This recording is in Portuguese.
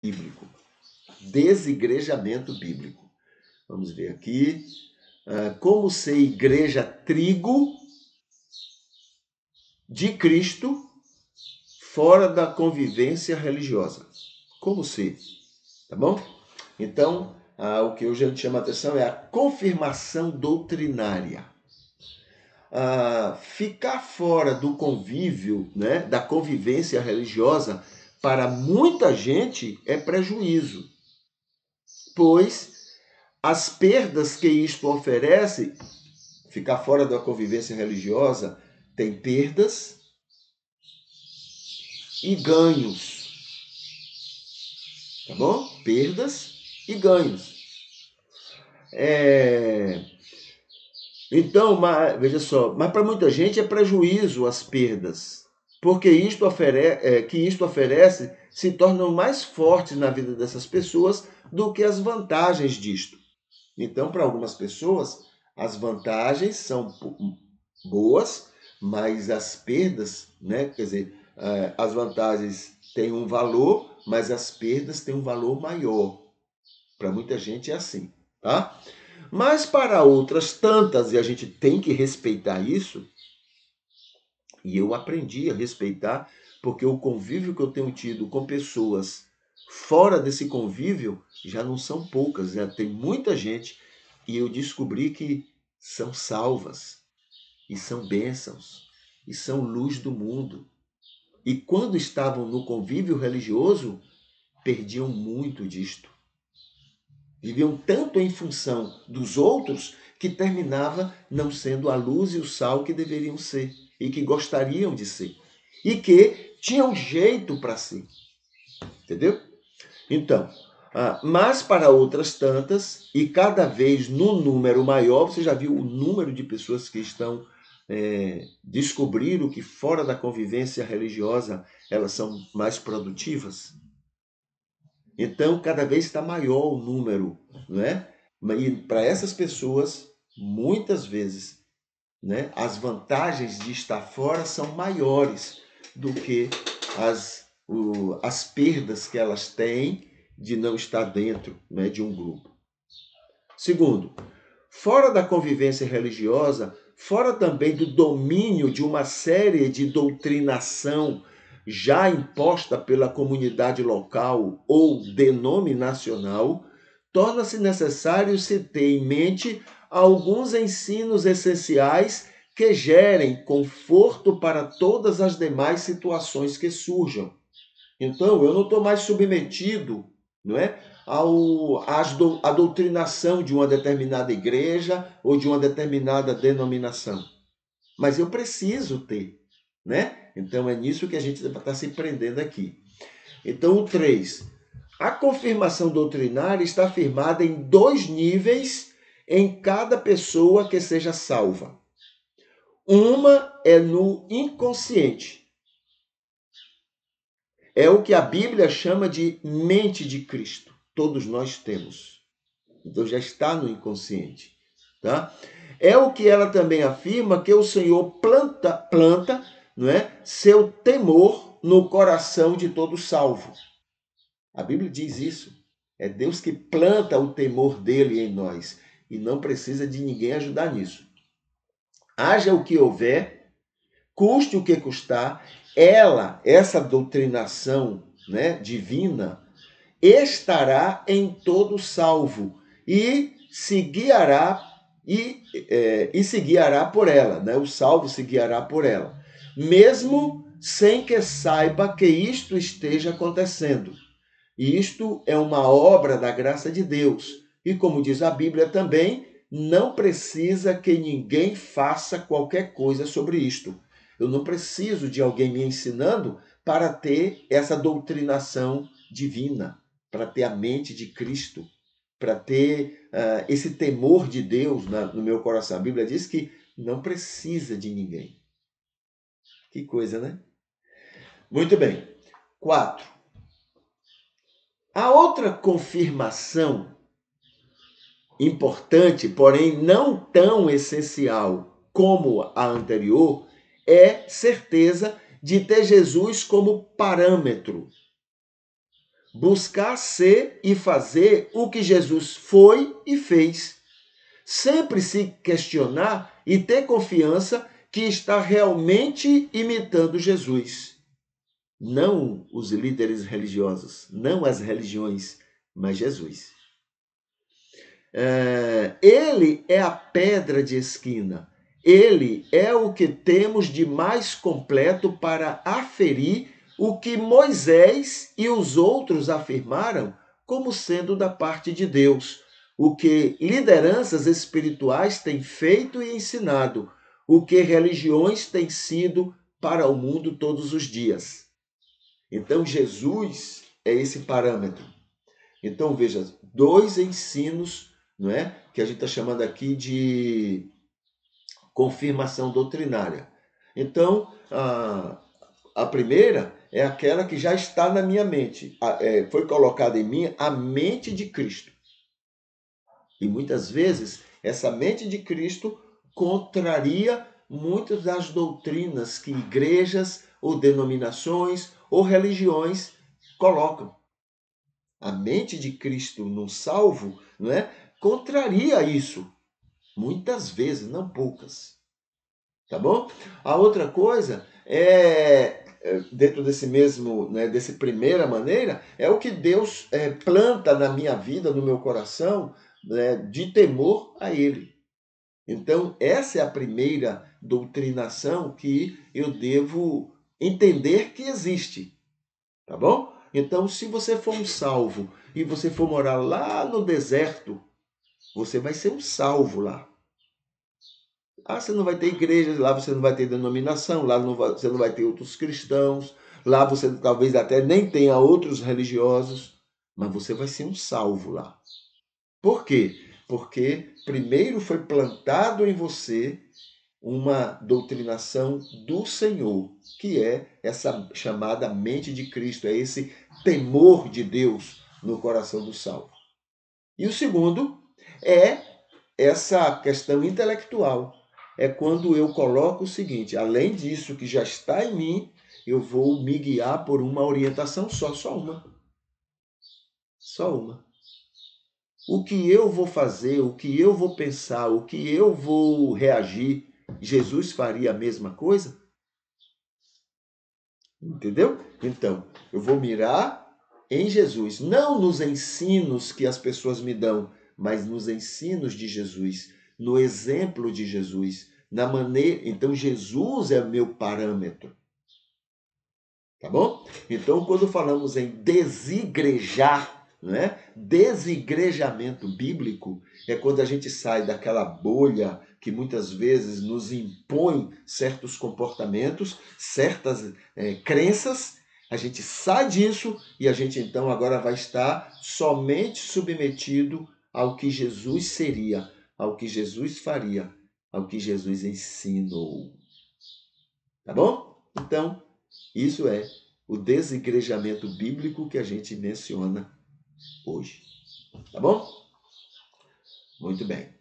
bíblico. Desigrejamento bíblico. Vamos ver aqui. Como ser igreja trigo de Cristo fora da convivência religiosa. Como ser? Tá bom? Então, o que hoje a gente chama a atenção é a confirmação doutrinária. Ficar fora do convívio, né, da convivência religiosa, para muita gente é prejuízo, pois as perdas que isto oferece, ficar fora da convivência religiosa, tem perdas e ganhos, tá bom? Perdas e ganhos. Então, veja só, mas para muita gente é prejuízo as perdas, porque que isto oferece se tornam mais fortes na vida dessas pessoas do que as vantagens disto. Então, para algumas pessoas, as vantagens são boas, mas as perdas, né? Quer dizer, as vantagens têm um valor, mas as perdas têm um valor maior. Para muita gente é assim, tá? Mas para outras tantas, e a gente tem que respeitar isso, e eu aprendi a respeitar, porque o convívio que eu tenho tido com pessoas fora desse convívio já não são poucas, né? Tem muita gente, e eu descobri que são salvas, e são bênçãos, e são luz do mundo. E quando estavam no convívio religioso, perdiam muito disto. Viviam tanto em função dos outros que terminava não sendo a luz e o sal que deveriam ser e que gostariam de ser e que tinham jeito para ser. Entendeu? Então, mas para outras tantas, e cada vez no número maior, você já viu o número de pessoas que estão descobrindo que fora da convivência religiosa elas são mais produtivas? Então, cada vez está maior o número, não é? E para essas pessoas, muitas vezes, né, as vantagens de estar fora são maiores do que as perdas que elas têm de não estar dentro, né, de um grupo. Segundo, fora da convivência religiosa, fora também do domínio de uma série de doutrinação já imposta pela comunidade local ou denominacional, torna-se necessário se ter em mente alguns ensinos essenciais que gerem conforto para todas as demais situações que surjam. Então, eu não estou mais submetido, não é, à doutrinação de uma determinada igreja ou de uma determinada denominação. Mas eu preciso ter, né? Então, é nisso que a gente está se prendendo aqui. Então, o 3. A confirmação doutrinária está firmada em 2 níveis em cada pessoa que seja salva. Uma é no inconsciente. É o que a Bíblia chama de mente de Cristo. Todos nós temos. Então já está no inconsciente. Tá? É o que ela também afirma que o Senhor planta, não é, seu temor no coração de todo salvo. A Bíblia diz isso. É Deus que planta o temor dele em nós. E não precisa de ninguém ajudar nisso. Haja o que houver, custe o que custar, essa doutrinação, né, divina, estará em todo salvo e se guiará se guiará por ela, né? O salvo se guiará por ela, mesmo sem que saiba que isto esteja acontecendo. E isto é uma obra da graça de Deus. E como diz a Bíblia também, não precisa que ninguém faça qualquer coisa sobre isto. Eu não preciso de alguém me ensinando para ter essa doutrinação divina, para ter a mente de Cristo, para ter esse temor de Deus no meu coração. A Bíblia diz que não precisa de ninguém. Que coisa, né? Muito bem. 4. A outra confirmação importante, porém não tão essencial como a anterior, é certeza de ter Jesus como parâmetro. buscar ser e fazer o que Jesus foi e fez. Sempre se questionar e ter confiança que está realmente imitando Jesus. Não os líderes religiosos, não as religiões, mas Jesus. Ele é a pedra de esquina. Ele é o que temos de mais completo para aferir o que Moisés e os outros afirmaram como sendo da parte de Deus, o que lideranças espirituais têm feito e ensinado, o que religiões têm sido para o mundo todos os dias. Então, Jesus é esse parâmetro. Então, veja, dois ensinos, não é? Que a gente está chamando aqui de confirmação doutrinária. Então, a primeira é aquela que já está na minha mente. Foi colocada em mim a mente de Cristo. E muitas vezes, essa mente de Cristo contraria muitas das doutrinas que igrejas ou denominações ou religiões colocam. A mente de Cristo no salvo, não é? Contraria isso. Muitas vezes, não poucas. Tá bom? A outra coisa dentro desse mesmo, né, dessa primeira maneira, é o que Deus planta na minha vida, no meu coração, né, de temor a Ele. Então, essa é a primeira doutrinação que eu devo entender que existe. Tá bom? Então, se você for um salvo e você for morar lá no deserto, você vai ser um salvo lá. Você não vai ter igrejas, lá você não vai ter denominação, lá você não vai ter outros cristãos, lá você talvez até nem tenha outros religiosos, mas você vai ser um salvo lá. Por quê? Porque primeiro foi plantado em você uma doutrinação do Senhor, que é essa chamada mente de Cristo, é esse temor de Deus no coração do salvo. E o segundo é essa questão intelectual. É quando eu coloco o seguinte: além disso que já está em mim, eu vou me guiar por uma orientação só uma. Só uma. O que eu vou fazer, o que eu vou pensar, o que eu vou reagir, Jesus faria a mesma coisa? Entendeu? Então, eu vou mirar em Jesus, não nos ensinos que as pessoas me dão, mas nos ensinos de Jesus, no exemplo de Jesus, na maneira. Então, Jesus é meu parâmetro. Tá bom? Então, quando falamos em desigrejar, né? Desigrejamento bíblico é quando a gente sai daquela bolha que muitas vezes nos impõe certos comportamentos, certas crenças, a gente sai disso e a gente então agora vai estar somente submetido ao que Jesus seria, ao que Jesus faria, ao que Jesus ensinou. Tá bom? Então, isso é o desigrejamento bíblico que a gente menciona hoje. Tá bom? Muito bem.